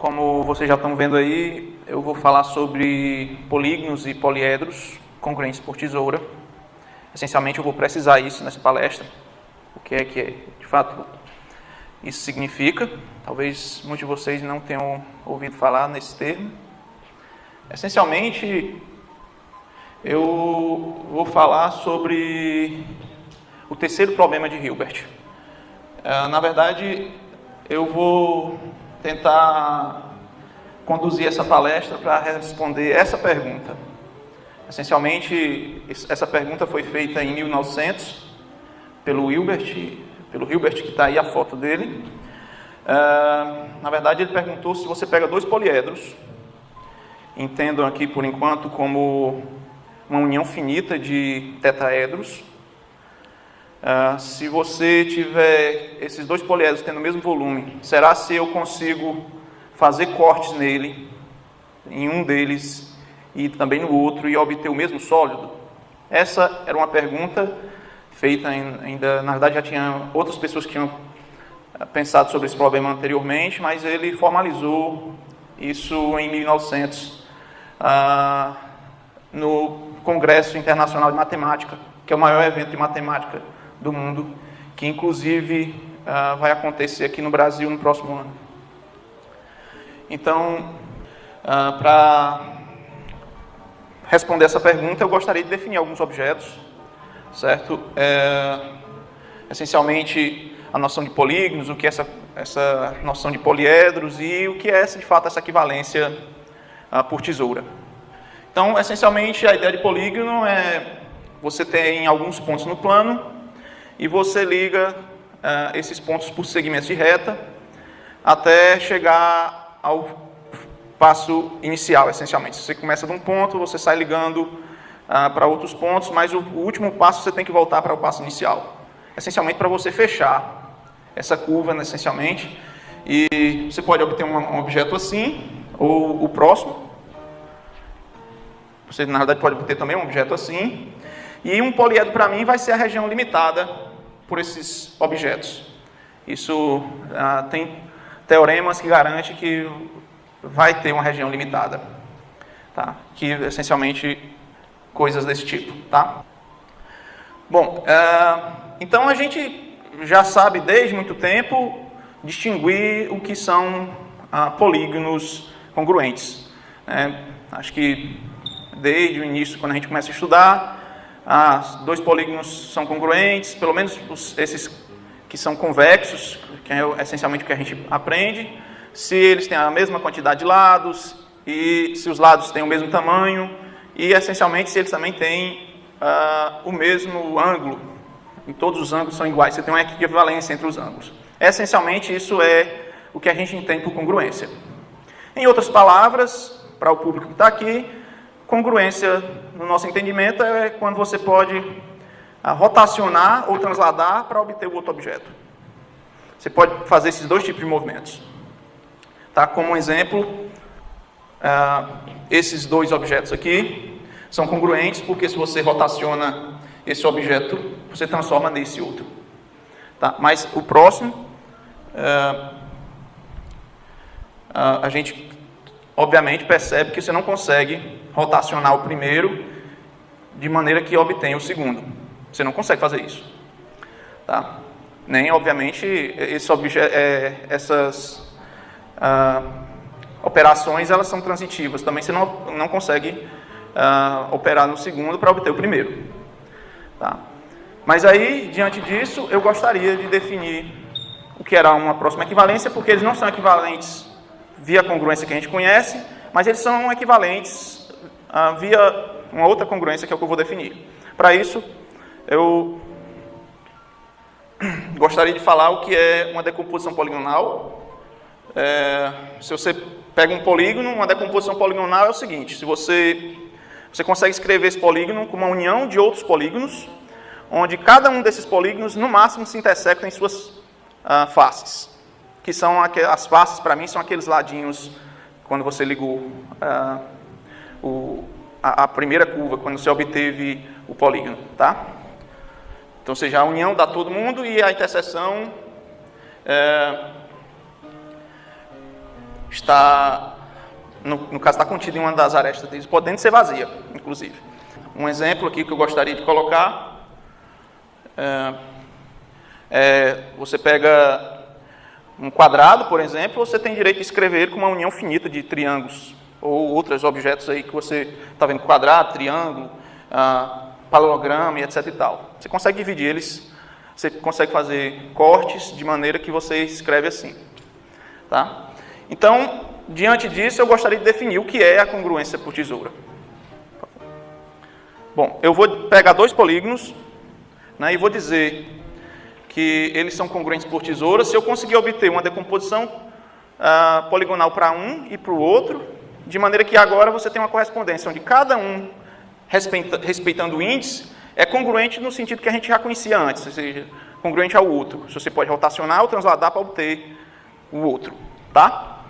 Como vocês já estão vendo aí, eu vou falar sobre polígonos e poliedros congruentes por tesoura. Essencialmente, eu vou precisar isso nessa palestra. O que é, de fato, isso significa. Talvez muitos de vocês não tenham ouvido falar nesse termo. Essencialmente, eu vou falar sobre o terceiro problema de Hilbert. Na verdade, eu vou tentar conduzir essa palestra para responder essa pergunta. Essencialmente, essa pergunta foi feita em 1900 pelo Hilbert que está aí a foto dele. Na verdade, ele perguntou se você pega dois poliedros, entendam aqui por enquanto como uma união finita de tetraedros. Se você tiver esses dois poliedros tendo o mesmo volume, será se eu consigo fazer cortes nele, em um deles e também no outro, e obter o mesmo sólido? Essa era uma pergunta feita ainda, na verdade já tinha outras pessoas que tinham pensado sobre esse problema anteriormente, mas ele formalizou isso em 1900, no Congresso Internacional de Matemática, que é o maior evento de matemática do mundo, que inclusive vai acontecer aqui no Brasil no próximo ano. Então, para responder essa pergunta, eu gostaria de definir alguns objetos, certo? Essencialmente, a noção de polígonos, o que é essa noção de poliedros e o que é, de fato, essa equivalência por tesoura. Então, essencialmente, a ideia de polígono é você tem alguns pontos no plano e você liga esses pontos por segmentos de reta até chegar ao passo inicial, essencialmente. Você começa de um ponto, você sai ligando para outros pontos, mas o último passo você tem que voltar para o passo inicial. Essencialmente para você fechar essa curva, essencialmente. E você pode obter um objeto assim, ou o próximo. Você, na verdade, pode obter também um objeto assim. E um poliedro, para mim, vai ser a região limitada por esses objetos. Isso tem teoremas que garantem que vai ter uma região limitada, tá? Que, essencialmente, coisas desse tipo, tá? Bom, então a gente já sabe desde muito tempo distinguir o que são polígonos congruentes. Acho que desde o início, quando a gente começa a estudar, dois polígonos são congruentes, pelo menos esses que são convexos, que é essencialmente o que a gente aprende, se eles têm a mesma quantidade de lados, e se os lados têm o mesmo tamanho, e essencialmente se eles também têm o mesmo ângulo, e todos os ângulos são iguais, você tem uma equivalência entre os ângulos. Essencialmente isso é o que a gente entende por congruência. Em outras palavras, para o público que está aqui, congruência, no nosso entendimento, é quando você pode rotacionar ou transladar para obter o outro objeto. Você pode fazer esses dois tipos de movimentos. Tá? Como um exemplo, esses dois objetos aqui são congruentes porque se você rotaciona esse objeto, você transforma nesse outro. Tá? Mas o próximo, a gente obviamente percebe que você não consegue rotacionar o primeiro de maneira que obtenha o segundo. Você não consegue fazer isso. Tá? Nem, obviamente, essas operações elas são transitivas. Também você não consegue operar no segundo para obter o primeiro. Tá? Mas aí, diante disso, eu gostaria de definir o que era uma próxima equivalência, porque eles não são equivalentes via a congruência que a gente conhece, mas eles são equivalentes via uma outra congruência que é o que eu vou definir. Para isso, eu gostaria de falar o que é uma decomposição poligonal. Se você pega um polígono, uma decomposição poligonal é o seguinte: se você consegue escrever esse polígono como uma união de outros polígonos, onde cada um desses polígonos, no máximo, se intersectam em suas faces. Que são as faces, para mim, são aqueles ladinhos, quando você ligou a primeira curva, quando você obteve o polígono, tá? Então, ou seja, a união dá todo mundo e a interseção está, no caso, está contida em uma das arestas deles, podendo ser vazia, inclusive. Um exemplo aqui que eu gostaria de colocar você pega um quadrado, por exemplo, você tem direito de escrever ele com uma união finita de triângulos, ou outros objetos aí que você está vendo, quadrado, triângulo, paralelogramo e etc e tal. Você consegue dividir eles, você consegue fazer cortes de maneira que você escreve assim. Tá? Então, diante disso, eu gostaria de definir o que é a congruência por tesoura. Bom, eu vou pegar dois polígonos, né, e vou dizer que eles são congruentes por tesoura se eu conseguir obter uma decomposição poligonal para um e para o outro, de maneira que agora você tem uma correspondência onde cada um, respeitando o índice, é congruente no sentido que a gente já conhecia antes, ou seja, congruente ao outro. Se você pode rotacionar ou transladar para obter o outro. Tá?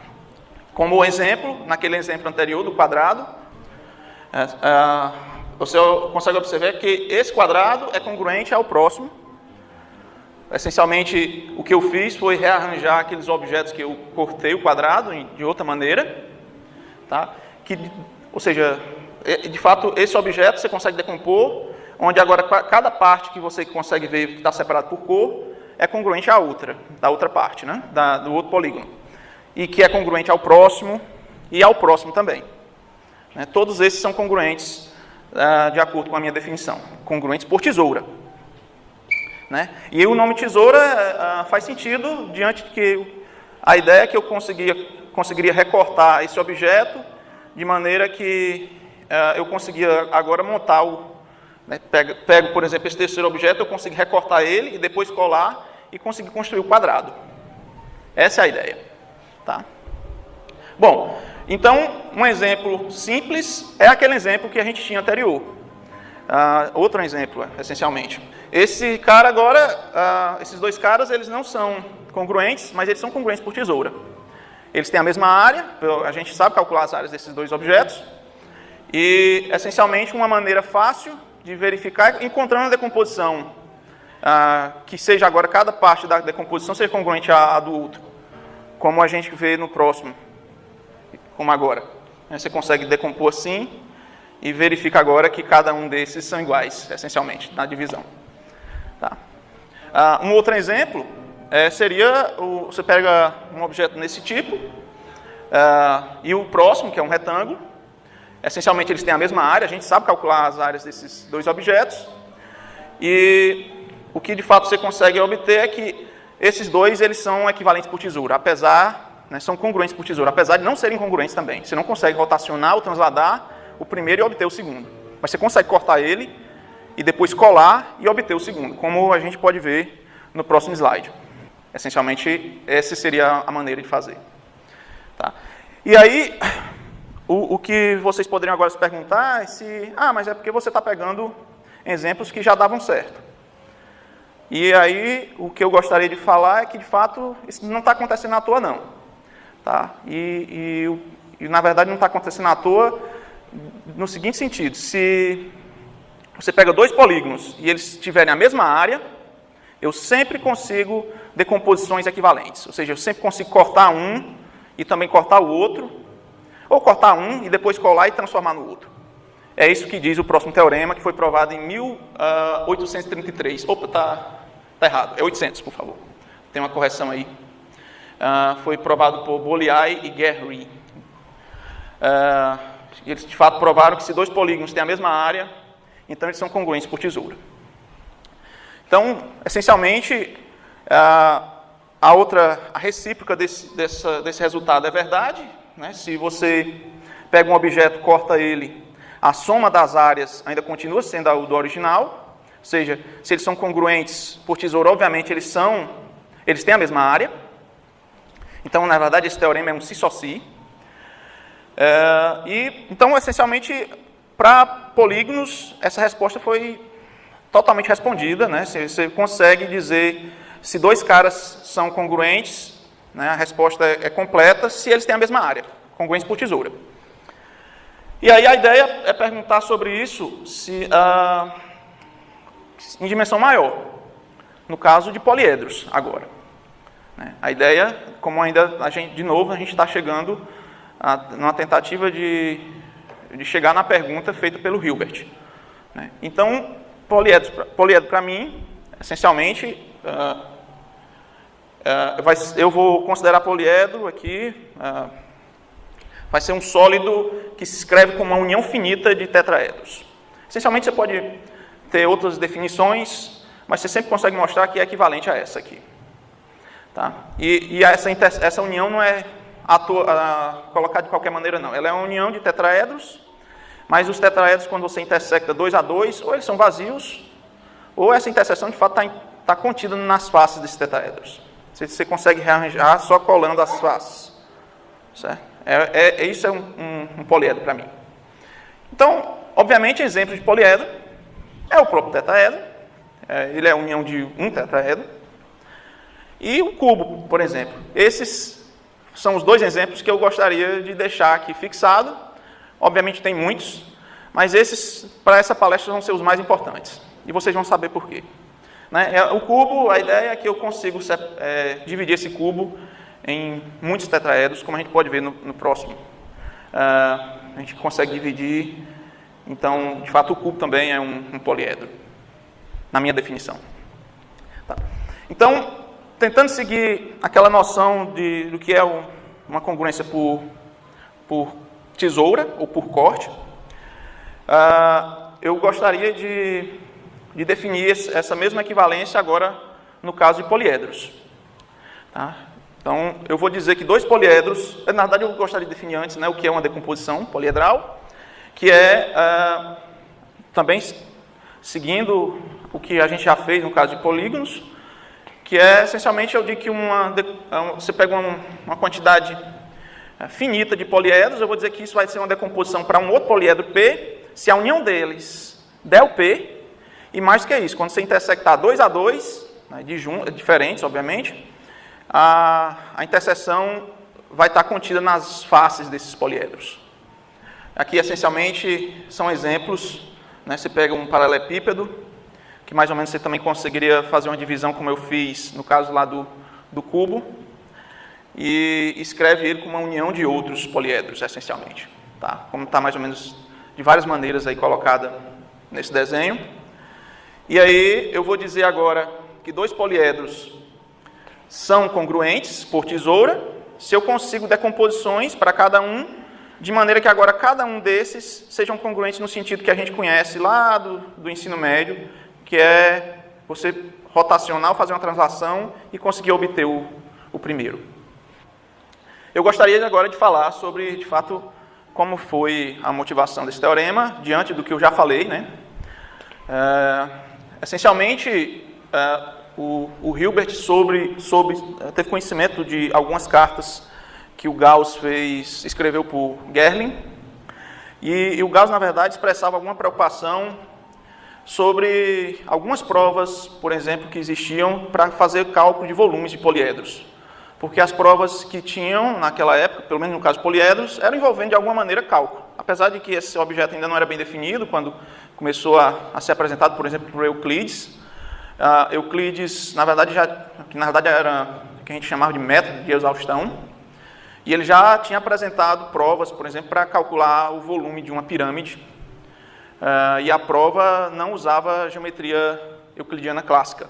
Como exemplo, naquele exemplo anterior do quadrado, você consegue observar que esse quadrado é congruente ao próximo. Essencialmente, o que eu fiz foi rearranjar aqueles objetos que eu cortei o quadrado de outra maneira. Tá? Ou seja, de fato, esse objeto você consegue decompor, onde agora cada parte que você consegue ver que está separado por cor é congruente à outra, da outra parte, né? Do outro polígono. E que é congruente ao próximo e ao próximo também. Né? Todos esses são congruentes de acordo com a minha definição, congruentes por tesoura. Né? E o nome tesoura faz sentido diante de que a ideia é que eu conseguiria recortar esse objeto de maneira que eu conseguia agora montar né? Pego, por exemplo, esse terceiro objeto, eu consigo recortar ele e depois colar e conseguir construir o quadrado. Essa é a ideia. Tá? Bom, então, um exemplo simples é aquele exemplo que a gente tinha anterior. Outro exemplo, essencialmente. Esse cara agora, esses dois caras, eles não são congruentes, mas eles são congruentes por tesoura. Eles têm a mesma área, a gente sabe calcular as áreas desses dois objetos, e, essencialmente, uma maneira fácil de verificar, encontrando a decomposição, que seja agora, cada parte da decomposição seja congruente à do outro, como a gente vê no próximo, como agora. Você consegue decompor assim, e verifica agora que cada um desses são iguais, essencialmente, na divisão. Tá? Um outro exemplo seria, você pega um objeto nesse tipo, e o próximo, que é um retângulo, essencialmente eles têm a mesma área, a gente sabe calcular as áreas desses dois objetos, e o que de fato você consegue obter é que esses dois eles são equivalentes por tesoura, apesar, né, são congruentes por tesoura, apesar de não serem congruentes também. Você não consegue rotacionar ou transladar o primeiro e obter o segundo, mas você consegue cortar ele e depois colar e obter o segundo, como a gente pode ver no próximo slide. Essencialmente, essa seria a maneira de fazer. Tá? E aí, o que vocês poderiam agora se perguntar é se... mas é porque você está pegando exemplos que já davam certo. E aí, o que eu gostaria de falar é que, de fato, isso não está acontecendo à toa, não. Tá? E, na verdade, não está acontecendo à toa no seguinte sentido. Se você pega dois polígonos e eles tiverem a mesma área, eu sempre consigo decomposições equivalentes. Ou seja, eu sempre consigo cortar um e também cortar o outro, ou cortar um e depois colar e transformar no outro. É isso que diz o próximo teorema, que foi provado em 1833. Opa, tá errado. É 800, por favor. Tem uma correção aí. Foi provado por Bolyai e Guerry. Eles, de fato, provaram que se dois polígonos têm a mesma área, então eles são congruentes por tesoura. Então, essencialmente, a recíproca desse resultado é verdade. Né? Se você pega um objeto, corta ele, a soma das áreas ainda continua sendo a do original. Ou seja, se eles são congruentes por tesoura, obviamente eles têm a mesma área. Então, na verdade, esse teorema é um si só si. Então, essencialmente, para polígonos, essa resposta foi totalmente respondida. Né? Você consegue dizer se dois caras são congruentes, né? A resposta é completa se eles têm a mesma área, congruentes por tesoura. E aí a ideia é perguntar sobre isso em dimensão maior, no caso de poliedros agora. né? A ideia, como ainda de novo, a gente está chegando numa tentativa de chegar na pergunta feita pelo Hilbert, né? Então, poliedro para mim, essencialmente, eu vou considerar poliedro aqui, vai ser um sólido que se escreve como uma união finita de tetraedros. Essencialmente, você pode ter outras definições, mas você sempre consegue mostrar que é equivalente a essa aqui. Tá? E essa união não é colocada de qualquer maneira, não. Ela é uma união de tetraedros, mas os tetraedros, quando você intersecta 2 a 2, ou eles são vazios, ou essa interseção, de fato, está contida nas faces desses tetraedros. Você consegue rearranjar só colando as faces. Certo? Isso é um poliedro para mim. Então, obviamente, exemplo de poliedro é o próprio tetraedro. Ele é a união de um tetraedro. E o cubo, por exemplo. Esses são os 2 exemplos que eu gostaria de deixar aqui fixado. Obviamente tem muitos, mas esses, para essa palestra, vão ser os mais importantes. E vocês vão saber por quê. Né? O cubo, a ideia é que eu consigo dividir esse cubo em muitos tetraedros, como a gente pode ver no próximo. A gente consegue dividir, então, de fato, o cubo também é um poliedro, na minha definição. Tá. Então, tentando seguir aquela noção do que é uma congruência por tesoura ou por corte, eu gostaria de definir essa mesma equivalência agora no caso de poliedros. Tá? Então, eu vou dizer que 2 poliedros, na verdade eu gostaria de definir antes, né, o que é uma decomposição poliedral, que é também seguindo o que a gente já fez no caso de polígonos, que é essencialmente eu digo que você pega uma quantidade finita de poliedros, eu vou dizer que isso vai ser uma decomposição para um outro poliedro P, se a união deles der o P, e mais do que isso, quando você intersectar 2 a 2, né, diferentes, obviamente, a interseção vai estar contida nas faces desses poliedros. Aqui, essencialmente, são exemplos, né, você pega um paralelepípedo, que mais ou menos você também conseguiria fazer uma divisão, como eu fiz no caso lá do cubo, e escreve ele como uma união de outros poliedros, essencialmente. Tá? Como está mais ou menos de várias maneiras aí colocada nesse desenho. E aí eu vou dizer agora que 2 poliedros são congruentes por tesoura, se eu consigo decomposições para cada um, de maneira que agora cada um desses sejam congruentes no sentido que a gente conhece lá do ensino médio, que é você rotacionar, fazer uma translação e conseguir obter o primeiro. Eu gostaria agora de falar sobre, de fato, como foi a motivação desse teorema, diante do que eu já falei, né? Essencialmente, o Hilbert teve conhecimento de algumas cartas que o Gauss escreveu por Gerlin, e o Gauss, na verdade, expressava alguma preocupação sobre algumas provas, por exemplo, que existiam para fazer cálculo de volumes de poliedros. Porque as provas que tinham naquela época, pelo menos no caso de poliedros, eram envolvendo de alguma maneira cálculo. Apesar de que esse objeto ainda não era bem definido, quando começou a ser apresentado, por exemplo, por Euclides. Euclides, na verdade, era o que a gente chamava de método de exaustão, e ele já tinha apresentado provas, por exemplo, para calcular o volume de uma pirâmide, e a prova não usava geometria euclidiana clássica.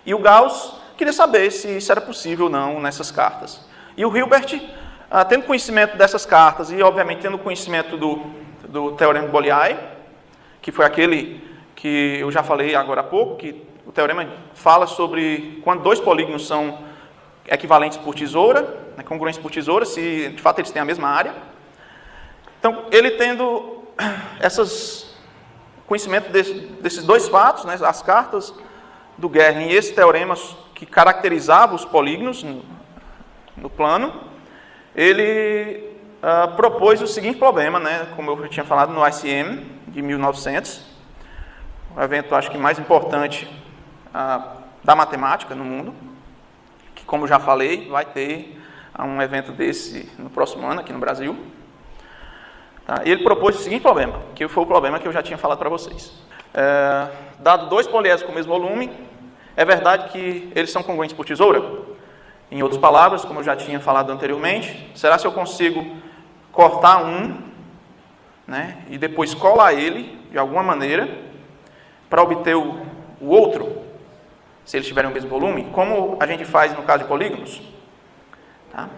E o Gauss queria saber se isso era possível ou não nessas cartas. E o Hilbert, tendo conhecimento dessas cartas e, obviamente, tendo conhecimento do Teorema de Bolyai, que foi aquele que eu já falei agora há pouco, que o teorema fala sobre quando 2 polígonos são equivalentes por tesoura, né, congruentes por tesoura, se de fato eles têm a mesma área. Então, ele tendo conhecimento desses 2 fatos, né, as cartas do Gerlin e esse teorema que caracterizava os polígonos no plano, ele propôs o seguinte problema, né, como eu já tinha falado no ICM de 1900, o evento, acho que mais importante da matemática no mundo, que, como já falei, vai ter um evento desse no próximo ano aqui no Brasil. Tá? E ele propôs o seguinte problema, que foi o problema que eu já tinha falado para vocês. Dado 2 poliedros com o mesmo volume, é verdade que eles são congruentes por tesoura? Em outras palavras, como eu já tinha falado anteriormente, será se eu consigo cortar um, né, e depois colar ele de alguma maneira para obter o outro, se eles tiverem o mesmo volume, como a gente faz no caso de polígonos? Tá?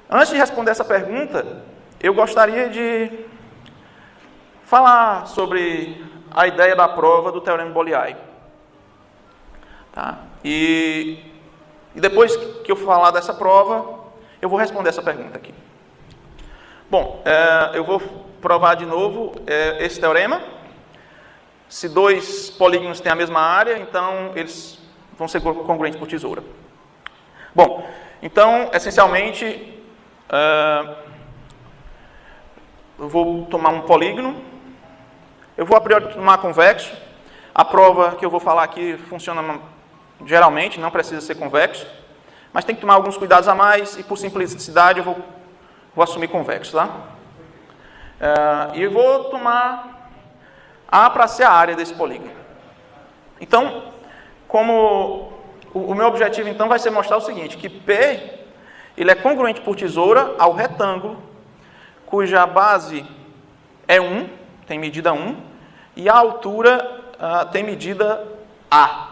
Antes de responder essa pergunta, eu gostaria de falar sobre a ideia da prova do Teorema de Bolyai. Tá? E depois que eu falar dessa prova, eu vou responder essa pergunta aqui. Bom, eu vou provar de novo esse teorema. Se dois polígonos têm a mesma área, então eles vão ser congruentes por tesoura. Bom, então, essencialmente, eu vou tomar um polígono. Eu vou a priori tomar convexo. A prova que eu vou falar aqui funciona geralmente, não precisa ser convexo, mas tem que tomar alguns cuidados a mais e, por simplicidade, eu vou assumir convexo, tá? E eu vou tomar A para ser a área desse polígono. Então, como o meu objetivo então vai ser mostrar o seguinte, que P ele é congruente por tesoura ao retângulo cuja base é 1, tem medida 1, e a altura tem medida A,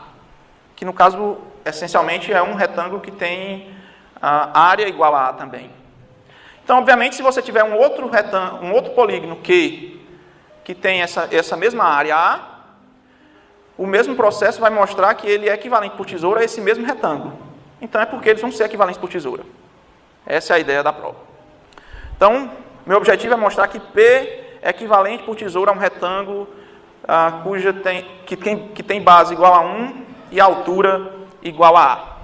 que no caso, essencialmente, é um retângulo que tem área igual a A também. Então, obviamente, se você tiver um outro polígono que tem essa mesma área A, o mesmo processo vai mostrar que ele é equivalente por tesoura a esse mesmo retângulo. Então, é porque eles vão ser equivalentes por tesoura. Essa é a ideia da prova. Então, meu objetivo é mostrar que P é equivalente por tesoura a um retângulo que tem base igual a 1 e altura igual a A.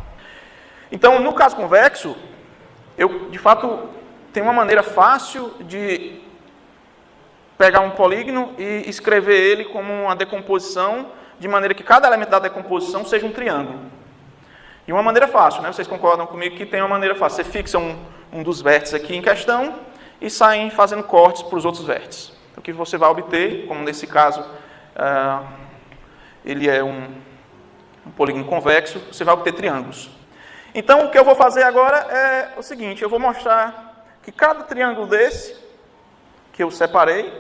Então, no caso convexo, eu, de fato, tenho uma maneira fácil de pegar um polígono e escrever ele como uma decomposição, de maneira que cada elemento da decomposição seja um triângulo. De uma maneira fácil, né? Vocês concordam comigo que tem uma maneira fácil. Você fixa um dos vértices aqui em questão e saem fazendo cortes para os outros vértices. O que você vai obter, como nesse caso, ele é um polígono convexo, você vai obter triângulos. Então, o que eu vou fazer agora é o seguinte, eu vou mostrar que cada triângulo desse, que eu separei,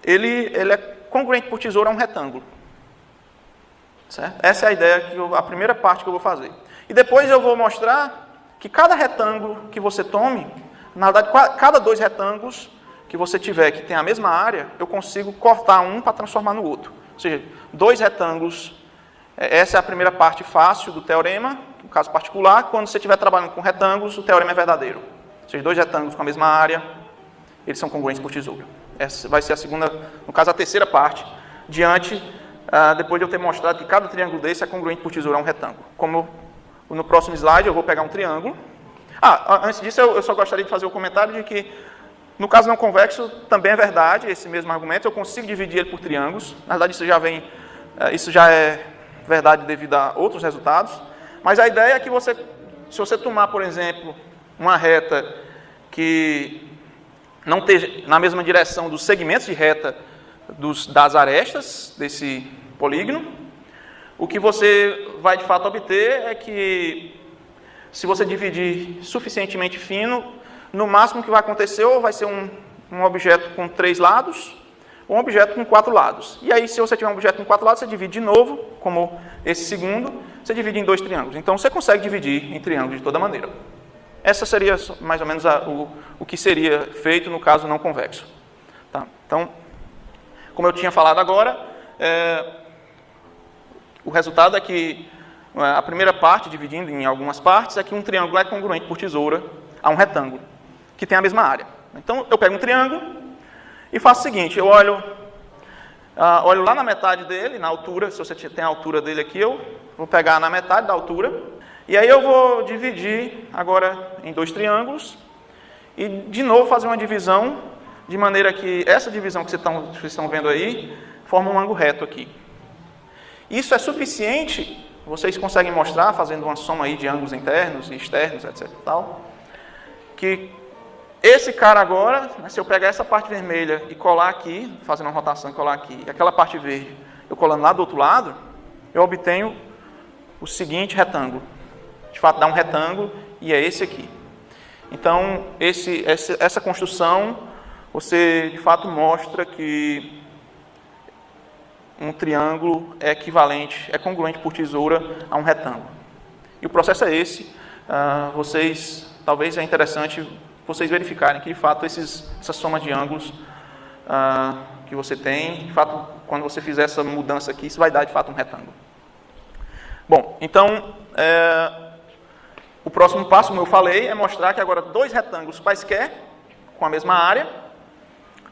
ele é congruente por tesoura a um retângulo. Certo? Essa é a ideia, a primeira parte que eu vou fazer. E depois eu vou mostrar que cada retângulo que você tome, na verdade, cada dois retângulos que você tiver que tem a mesma área, eu consigo cortar um para transformar no outro. Ou seja, dois retângulos, essa é a primeira parte fácil do teorema, no caso particular, quando você estiver trabalhando com retângulos, o teorema é verdadeiro. Ou seja, dois retângulos com a mesma área, eles são congruentes por tesoura. Essa vai ser a segunda, no caso a terceira parte, depois de eu ter mostrado que cada triângulo desse é congruente por tesoura a um retângulo. Como no próximo slide eu vou pegar um triângulo. Antes disso eu só gostaria de fazer o comentário de que no caso não convexo também é verdade, esse mesmo argumento, eu consigo dividir ele por triângulos. Na verdade isso já é verdade devido a outros resultados. Mas a ideia é que se você tomar, por exemplo, uma reta que não esteja na mesma direção dos segmentos de reta das arestas desse polígono, o que você vai de fato obter é que, se você dividir suficientemente fino, no máximo que vai acontecer ou vai ser um objeto com 3 lados, ou um objeto com 4 lados. E aí, se você tiver um objeto com 4 lados, você divide de novo, como esse segundo, você divide em 2 triângulos. Então, você consegue dividir em triângulos de toda maneira. Essa seria mais ou menos o que seria feito no caso não convexo. Tá? Então, como eu tinha falado agora, o resultado é que a primeira parte, dividindo em algumas partes, é que um triângulo é congruente por tesoura a um retângulo, que tem a mesma área. Então, eu pego um triângulo e faço o seguinte, eu olho lá na metade dele, na altura, se você tem a altura dele aqui, eu vou pegar na metade da altura, e aí eu vou dividir agora em 2 triângulos, e de novo fazer uma divisão, de maneira que essa divisão que vocês estão vendo aí, forma um ângulo reto aqui. Isso é suficiente, vocês conseguem mostrar, fazendo uma soma aí de ângulos internos e externos, etc. Tal, que esse cara agora, se eu pegar essa parte vermelha e colar aqui, fazendo uma rotação e colar aqui, e aquela parte verde eu colando lá do outro lado, eu obtenho o seguinte retângulo. De fato, dá um retângulo e é esse aqui. Então, essa construção, você de fato mostra que um triângulo é equivalente, é congruente por tesoura a um retângulo. E o processo é esse. Talvez é interessante vocês verificarem que de fato essa soma de ângulos que você tem, de fato, quando você fizer essa mudança aqui, isso vai dar de fato um retângulo. Bom, então, o próximo passo, como eu falei, é mostrar que agora dois retângulos quaisquer, com a mesma área,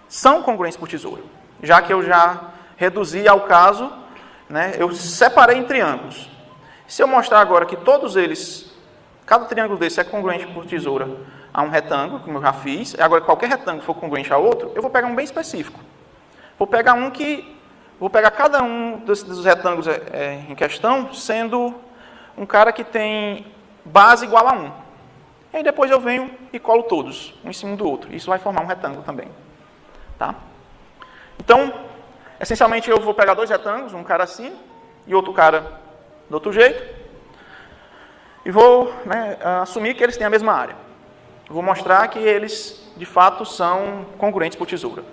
são congruentes por tesoura. Já que eu já reduzi ao caso, né, eu separei em triângulos. Se eu mostrar agora que todos eles, cada triângulo desse é congruente por tesoura a um retângulo, como eu já fiz, agora qualquer retângulo for congruente a outro, eu vou pegar um bem específico. Vou pegar cada um dos retângulos em questão sendo um cara que tem base igual a 1. E aí depois eu venho e colo todos, um em cima do outro. Isso vai formar um retângulo também. Tá? Então, essencialmente eu vou pegar dois retângulos, um cara assim e outro cara do outro jeito. E vou assumir que eles têm a mesma área. Vou mostrar que eles, de fato, são congruentes por tesoura.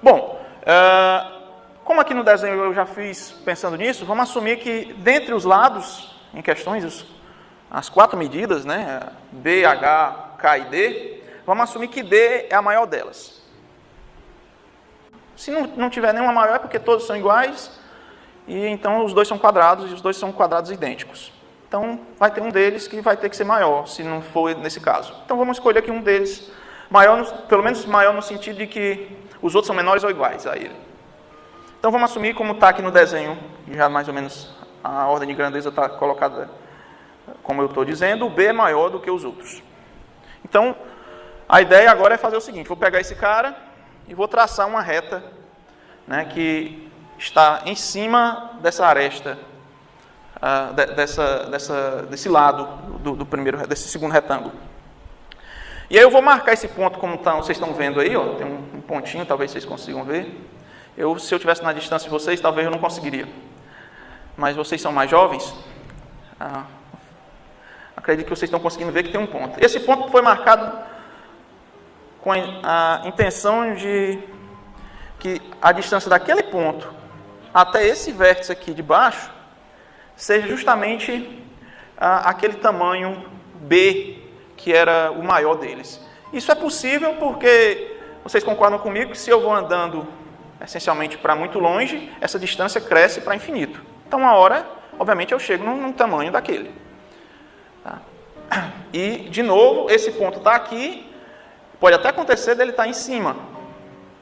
Bom, como aqui no desenho eu já fiz pensando nisso, vamos assumir que dentre os lados em questões, as quatro medidas, né, B, H, K e D, vamos assumir que D é a maior delas. Se não tiver nenhuma maior é porque todos são iguais, e então os dois são quadrados, e os dois são quadrados idênticos. Então vai ter um deles que vai ter que ser maior, se não for nesse caso. Então vamos escolher aqui um deles maior, pelo menos maior no sentido de que os outros são menores ou iguais a ele. Então vamos assumir, como está aqui no desenho, já mais ou menos a ordem de grandeza está colocada como eu estou dizendo, o B é maior do que os outros. Então, a ideia agora é fazer o seguinte, vou pegar esse cara e vou traçar uma reta, né, que está em cima dessa aresta, desse lado desse segundo retângulo. E aí eu vou marcar esse ponto como vocês estão vendo aí, ó, tem um pontinho, talvez vocês consigam ver. Se eu estivesse na distância de vocês, talvez eu não conseguiria. Mas vocês são mais jovens, acredito que vocês estão conseguindo ver que tem um ponto. Esse ponto foi marcado com a intenção de que a distância daquele ponto até esse vértice aqui de baixo seja justamente aquele tamanho B, que era o maior deles. Isso é possível porque vocês concordam comigo que se eu vou andando essencialmente para muito longe, essa distância cresce para infinito. Então, uma hora, obviamente, eu chego num tamanho daquele. Tá? E, de novo, esse ponto está aqui, pode até acontecer dele estar em cima,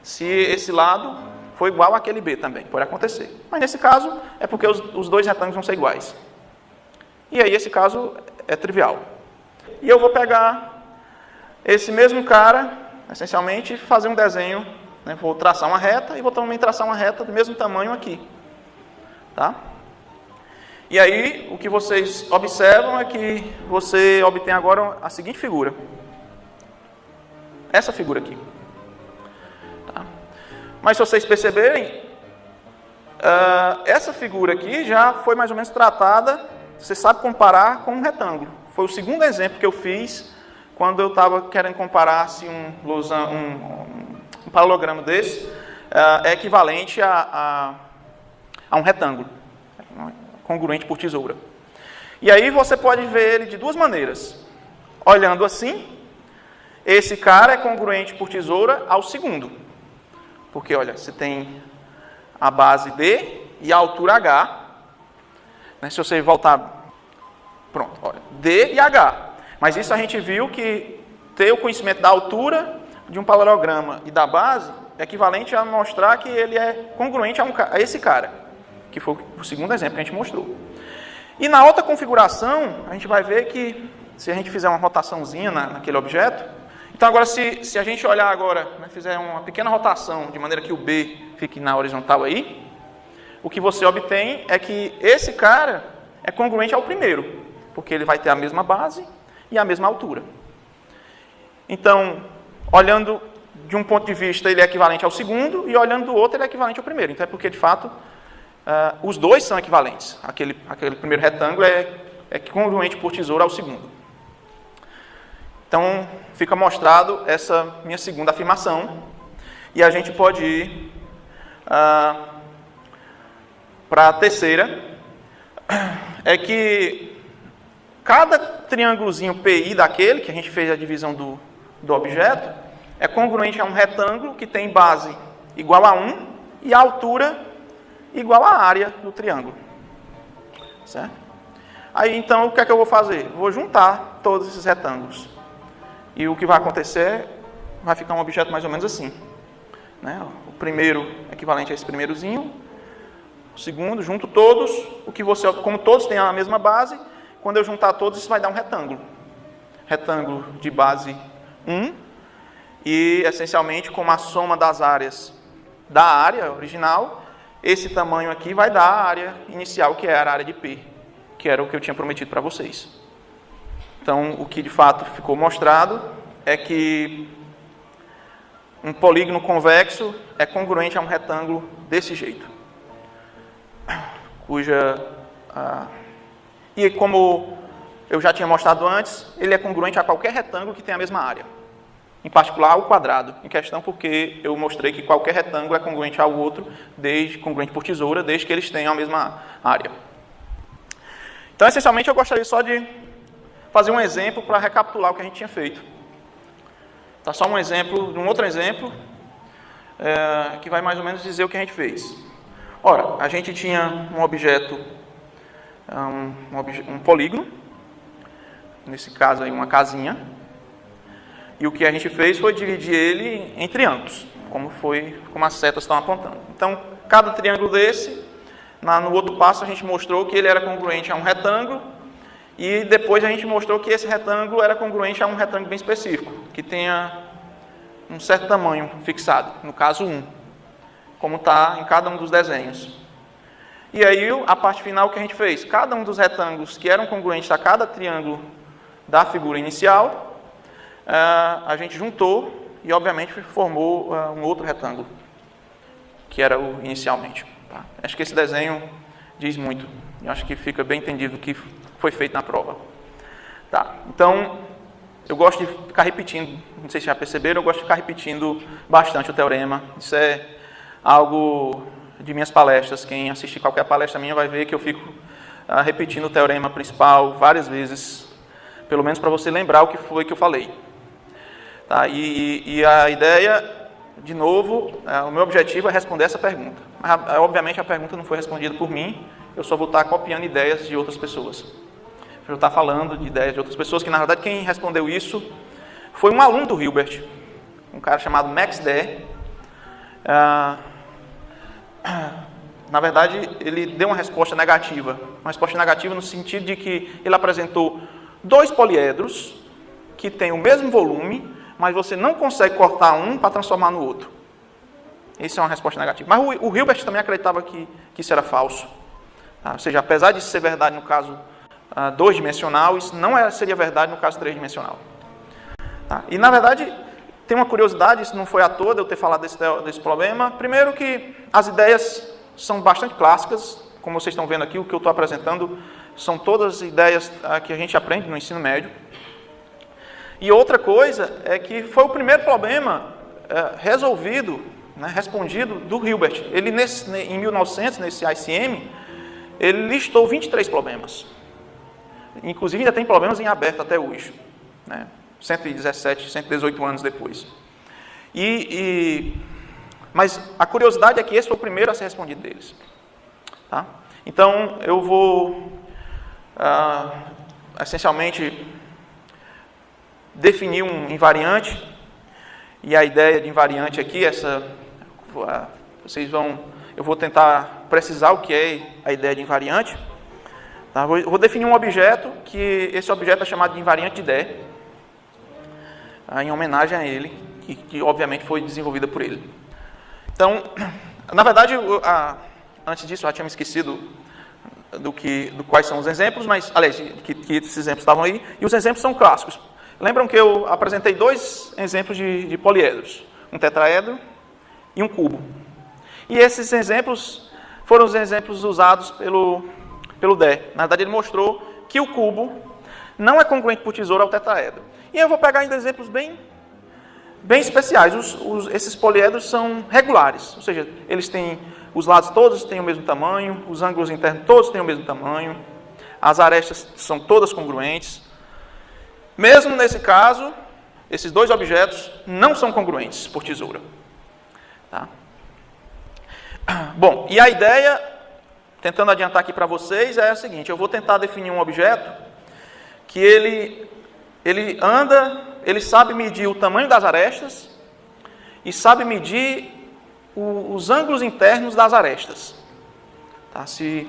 se esse lado for igual àquele B também, pode acontecer. Mas, nesse caso, é porque os dois retângulos vão ser iguais. E aí, esse caso é trivial. E eu vou pegar esse mesmo cara, essencialmente, e fazer um desenho, né? Vou traçar uma reta e vou também traçar uma reta do mesmo tamanho aqui. Tá? E aí, o que vocês observam é que você obtém agora a seguinte figura. Essa figura aqui. Tá? Mas se vocês perceberem, essa figura aqui já foi mais ou menos tratada, você sabe comparar com um retângulo. Foi o segundo exemplo que eu fiz quando eu estava querendo comparar se um paralelogramo desse é equivalente a um retângulo, congruente por tesoura. E aí você pode ver ele de duas maneiras. Olhando assim, esse cara é congruente por tesoura ao segundo. Porque, olha, você tem a base D e a altura H. Né, se você voltar... Pronto, olha, D e H. Mas isso a gente viu que ter o conhecimento da altura de um paralelograma e da base é equivalente a mostrar que ele é congruente a esse cara, que foi o segundo exemplo que a gente mostrou. E na outra configuração, a gente vai ver que, se a gente fizer uma rotaçãozinha naquele objeto, então agora se a gente olhar agora, né, fizer uma pequena rotação, de maneira que o B fique na horizontal aí, o que você obtém é que esse cara é congruente ao primeiro, porque ele vai ter a mesma base e a mesma altura. Então, olhando de um ponto de vista, ele é equivalente ao segundo, e olhando do outro, ele é equivalente ao primeiro. Então, é porque, de fato, os dois são equivalentes. Aquele primeiro retângulo é congruente por tesoura ao segundo. Então, fica mostrado essa minha segunda afirmação. E a gente pode ir para a terceira. É que cada triângulozinho PI daquele, que a gente fez a divisão do objeto, é congruente a um retângulo que tem base igual a 1 e a altura igual à área do triângulo. Certo? Aí, então, o que é que eu vou fazer? Vou juntar todos esses retângulos. E o que vai acontecer, vai ficar um objeto mais ou menos assim. Né? O primeiro equivalente a esse primeirozinho. O segundo, junto todos. Como todos têm a mesma base, quando eu juntar todos, isso vai dar um retângulo. Retângulo de base 1. E, essencialmente, como a soma das áreas da área original, esse tamanho aqui vai dar a área inicial, que era a área de P, que era o que eu tinha prometido para vocês. Então, o que de fato ficou mostrado é que um polígono convexo é congruente a um retângulo desse jeito. E como eu já tinha mostrado antes, ele é congruente a qualquer retângulo que tenha a mesma área. Em particular, o quadrado, em questão porque eu mostrei que qualquer retângulo é congruente ao outro, congruente por tesoura, desde que eles tenham a mesma área. Então, essencialmente, eu gostaria só de fazer um exemplo para recapitular o que a gente tinha feito. Tá, só um exemplo, um outro exemplo, que vai mais ou menos dizer o que a gente fez. Ora, a gente tinha um objeto, um polígono, nesse caso aí uma casinha, e o que a gente fez foi dividir ele em triângulos, como as setas estão apontando. Então, cada triângulo desse, no outro passo a gente mostrou que ele era congruente a um retângulo, e depois a gente mostrou que esse retângulo era congruente a um retângulo bem específico, que tenha um certo tamanho fixado, no caso 1, como está em cada um dos desenhos. E aí, a parte final que a gente fez, cada um dos retângulos que eram congruentes a cada triângulo da figura inicial, a gente juntou e, obviamente, formou um outro retângulo, que era o inicialmente. Tá? Acho que esse desenho diz muito. Eu acho que fica bem entendido o que foi feito na prova. Tá. Então, eu gosto de ficar repetindo, não sei se já perceberam, eu gosto de ficar repetindo bastante o teorema. Isso é algo de minhas palestras. Quem assistir qualquer palestra minha vai ver que eu fico repetindo o teorema principal várias vezes, pelo menos para você lembrar o que foi que eu falei. Tá? E a ideia, de novo, o meu objetivo é responder essa pergunta. Mas, obviamente, a pergunta não foi respondida por mim, eu só vou estar copiando ideias de outras pessoas. Eu vou estar falando de ideias de outras pessoas, que na verdade quem respondeu isso foi um aluno do Hilbert, um cara chamado Max Dare. Na verdade, ele deu uma resposta negativa no sentido de que ele apresentou dois poliedros que têm o mesmo volume, mas você não consegue cortar um para transformar no outro. Isso é uma resposta negativa. Mas o Hilbert também acreditava que isso era falso. Tá? Ou seja, apesar de ser verdade no caso 2-dimensional, isso não seria verdade no caso 3-dimensional. Tá? E, na verdade, tem uma curiosidade, isso não foi à toa de eu ter falado desse problema. Primeiro que as ideias são bastante clássicas, como vocês estão vendo aqui, o que eu estou apresentando são todas ideias que a gente aprende no ensino médio. E outra coisa é que foi o primeiro problema resolvido, respondido do Hilbert. Ele, em 1900, nesse ICM, ele listou 23 problemas. Inclusive, ainda tem problemas em aberto até hoje, 117, 118 anos depois. Mas a curiosidade é que esse foi o primeiro a ser respondido deles. Tá? Então, eu vou, essencialmente, definir um invariante, e a ideia de invariante aqui, eu vou tentar precisar o que é a ideia de invariante. Tá? Eu vou definir um objeto, que esse objeto é chamado de invariante de Dare, em homenagem a ele, que obviamente foi desenvolvida por ele. Então, na verdade, antes disso, eu já tinha me esquecido do quais são os exemplos, mas, aliás, que esses exemplos estavam aí, e os exemplos são clássicos. Lembram que eu apresentei dois exemplos de poliedros, um tetraedro e um cubo. E esses exemplos foram os exemplos usados pelo Dé. Na verdade, ele mostrou que o cubo não é congruente por tesoura ao tetraedro. E eu vou pegar ainda exemplos bem especiais. Esses poliedros são regulares, ou seja, eles têm os lados todos têm o mesmo tamanho, os ângulos internos todos têm o mesmo tamanho, as arestas são todas congruentes. Mesmo nesse caso, esses dois objetos não são congruentes por tesoura. Tá? Bom, e a ideia, tentando adiantar aqui para vocês, é a seguinte: eu vou tentar definir um objeto que ele anda, ele sabe medir o tamanho das arestas e sabe medir os ângulos internos das arestas. Tá? Se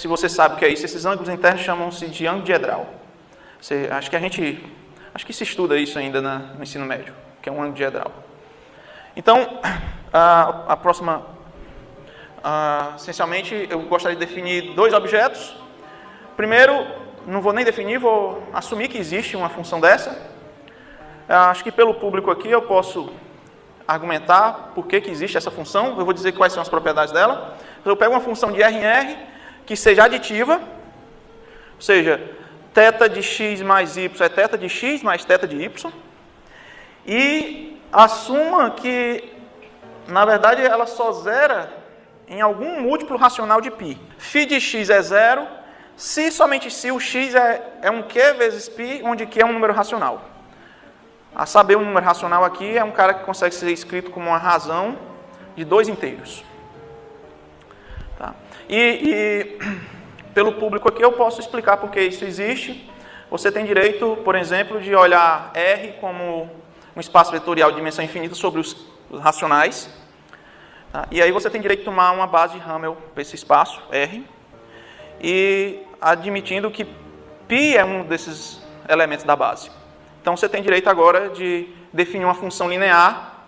você sabe o que é isso, esses ângulos internos chamam-se de ângulo diedral. Acho que se estuda isso ainda no ensino médio, que é um ângulo diedral. Então, a próxima, essencialmente, eu gostaria de definir dois objetos. Primeiro, não vou nem definir, vou assumir que existe uma função dessa. Acho que pelo público aqui eu posso argumentar por que existe essa função. Eu vou dizer quais são as propriedades dela. Eu pego uma função de R em R que seja aditiva, ou seja, θ de x mais y é θ de x mais θ de y, e assuma que, na verdade, ela só zera em algum múltiplo racional de π. Φ de x é zero, se somente se o x é um q vezes π, onde q é um número racional. A saber, um número racional aqui é um cara que consegue ser escrito como uma razão de dois inteiros. Tá? E pelo público aqui eu posso explicar por que isso existe. Você tem direito, por exemplo, de olhar R como um espaço vetorial de dimensão infinita sobre os racionais. Tá? E aí você tem direito de tomar uma base de Hamel para esse espaço, R, e admitindo que π é um desses elementos da base. Então, você tem direito agora de definir uma função linear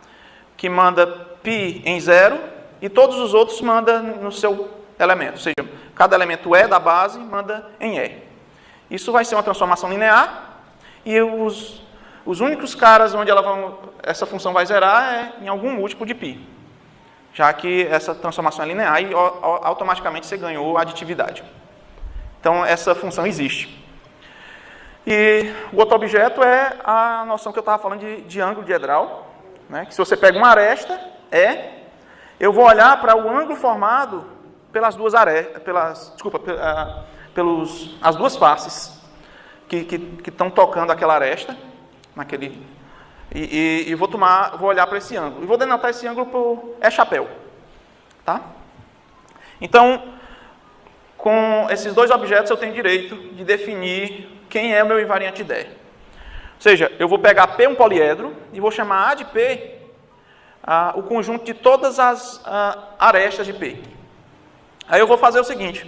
que manda π em zero e todos os outros manda no seu elemento. Ou seja, cada elemento E da base manda em E. Isso vai ser uma transformação linear e os únicos caras onde essa função vai zerar é em algum múltiplo de π, já que essa transformação é linear e automaticamente você ganhou a aditividade. Então, essa função existe. E o outro objeto é a noção que eu estava falando de ângulo diedral, né? Que se você pega uma aresta, eu vou olhar para o ângulo formado pelas duas as duas faces que estão tocando aquela aresta, e vou olhar para esse ângulo. E vou denotar esse ângulo por E-chapéu. Tá? Então, com esses dois objetos eu tenho direito de definir quem é o meu invariante Dé. Ou seja, eu vou pegar P, um poliedro, e vou chamar A de P o conjunto de todas as arestas de P. Aí eu vou fazer o seguinte: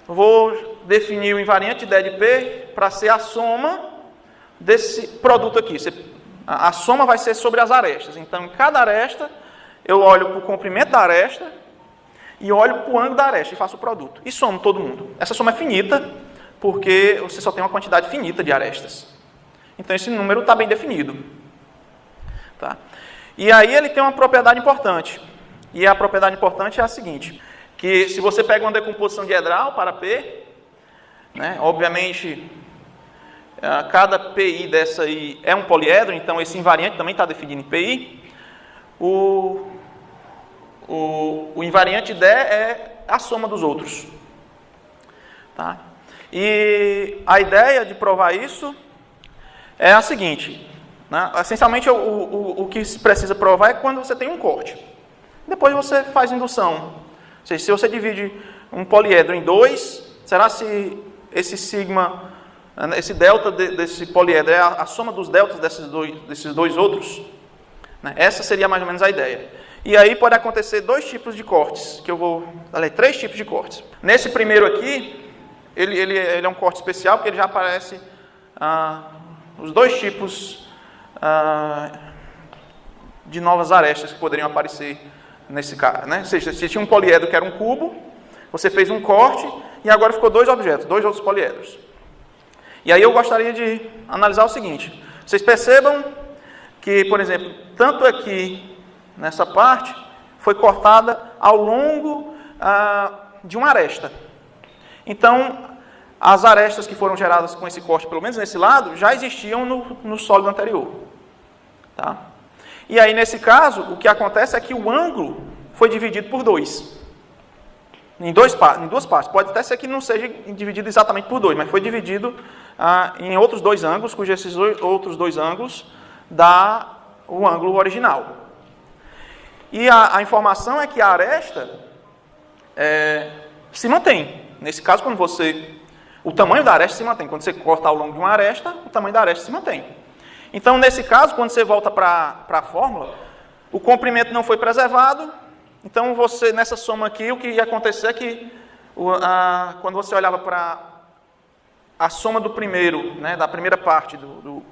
eu vou definir o invariante Dé de P para ser a soma desse produto aqui. A soma vai ser sobre as arestas. Então, em cada aresta, eu olho para o comprimento da aresta e olho para o ângulo da aresta e faço o produto. E somo todo mundo. Essa soma é finita, porque você só tem uma quantidade finita de arestas. Então, esse número está bem definido. Tá? E aí ele tem uma propriedade importante. E a propriedade importante é a seguinte: que se você pega uma decomposição diedral para P, né, obviamente, cada PI dessa aí é um poliedro, então esse invariante também está definido em PI. O invariante Dé é a soma dos outros. Tá? E a ideia de provar isso é a seguinte, né? Essencialmente o que se precisa provar é quando você tem um corte. Depois você faz indução. Ou seja, se você divide um poliedro em dois, será se esse sigma, esse delta desse poliedro é a soma dos deltas desses dois outros? Né? Essa seria mais ou menos a ideia. E aí pode acontecer dois tipos de cortes, três tipos de cortes. Nesse primeiro aqui, ele é um corte especial, porque ele já aparece os dois tipos de novas arestas que poderiam aparecer nesse cara. Né? Ou seja, você tinha um poliedro que era um cubo, você fez um corte e agora ficou dois objetos, dois outros poliedros. E aí eu gostaria de analisar o seguinte: vocês percebam que, por exemplo, tanto aqui nessa parte foi cortada ao longo de uma aresta. Então, as arestas que foram geradas com esse corte, pelo menos nesse lado, já existiam no sólido anterior. Tá? E aí, nesse caso, o que acontece é que o ângulo foi dividido por 2. Em duas partes. Pode até ser que não seja dividido exatamente por 2, mas foi dividido em outros 2 ângulos, cujos esses outros 2 ângulos dá o ângulo original. E a informação é que a aresta se mantém. Nesse caso, o tamanho da aresta se mantém. Quando você corta ao longo de uma aresta, o tamanho da aresta se mantém. Então, nesse caso, quando você volta para a fórmula, o comprimento não foi preservado. Então, nessa soma aqui, o que ia acontecer é que, quando você olhava para a soma do primeiro, né, da primeira parte do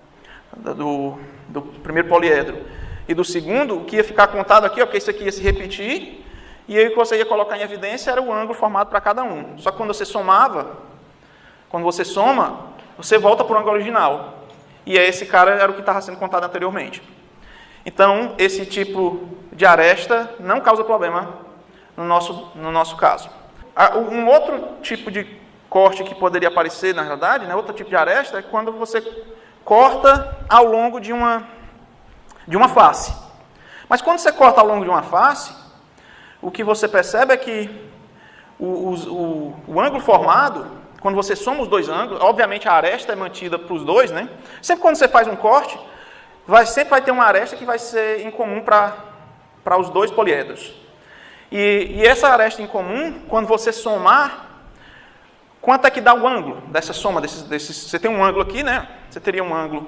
primeiro poliedro e do segundo, o que ia ficar contado aqui, porque isso aqui ia se repetir, e aí o que você ia colocar em evidência era o ângulo formado para cada um. Só que quando você soma, você volta para o ângulo original. E esse cara era o que estava sendo contado anteriormente. Então, esse tipo de aresta não causa problema no nosso caso. Um outro tipo de corte que poderia aparecer, na realidade, né, outro tipo de aresta, é quando você corta ao longo de uma face. Mas quando você corta ao longo de uma face, o que você percebe é que o ângulo formado, quando você soma os 2 ângulos, obviamente a aresta é mantida para os 2, né? Sempre quando você faz um corte, sempre vai ter uma aresta que vai ser em comum para os 2 poliedros. E essa aresta em comum, quando você somar, quanto é que dá o ângulo dessa soma você tem um ângulo aqui, né? Você teria um ângulo